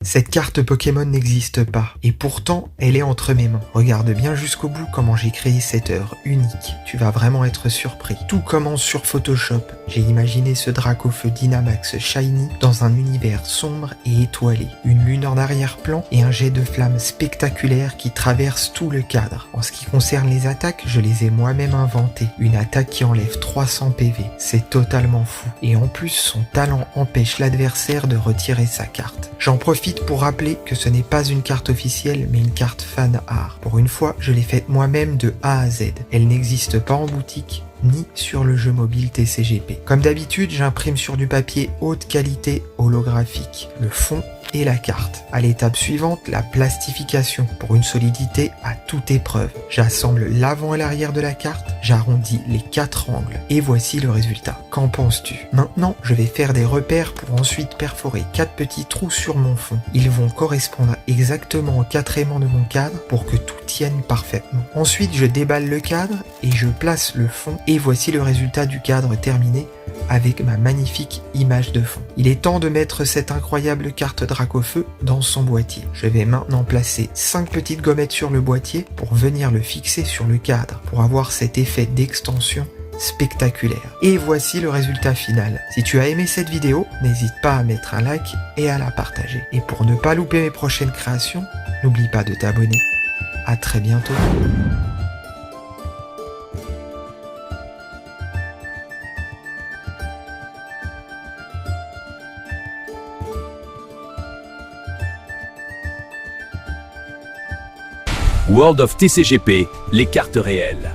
Cette carte Pokémon n'existe pas, et pourtant, elle est entre mes mains. Regarde bien jusqu'au bout comment j'ai créé cette heure unique. Tu vas vraiment être surpris. Tout commence sur Photoshop. J'ai imaginé ce Dracofeu Dynamax Shiny dans un univers sombre et étoilé. Une lune en arrière-plan et un jet de flammes spectaculaire qui traverse tout le cadre. En ce qui concerne les attaques, je les ai moi-même inventées. Une attaque qui enlève 300 PV. C'est totalement fou. Et en plus, son talent empêche l'adversaire de retirer sa carte. J'en profite pour rappeler que ce n'est pas une carte officielle mais une carte fan art. Pour une fois, je l'ai faite moi-même de A à Z. Elle n'existe pas en boutique ni sur le jeu mobile TCGP. Comme d'habitude, j'imprime sur du papier haute qualité holographique le fond et la carte. À l'étape suivante, la plastification pour une solidité à toute épreuve. J'assemble l'avant et l'arrière de la carte, j'arrondis les 4 angles et voici le résultat. Qu'en penses-tu? Maintenant, je vais faire des repères pour ensuite perforer 4 petits trous sur mon fond. Ils vont correspondre exactement aux 4 aimants de mon cadre pour que tout tienne parfaitement. Ensuite, je déballe le cadre et je place le fond et voici le résultat du cadre terminé avec ma magnifique image de fond. Il est temps de mettre cette incroyable carte Dracofeu dans son boîtier. Je vais maintenant placer 5 petites gommettes sur le boîtier pour venir le fixer sur le cadre, pour avoir cet effet d'extension spectaculaire. Et voici le résultat final. Si tu as aimé cette vidéo, n'hésite pas à mettre un like et à la partager. Et pour ne pas louper mes prochaines créations, n'oublie pas de t'abonner. À très bientôt. World of TCGP, les cartes réelles.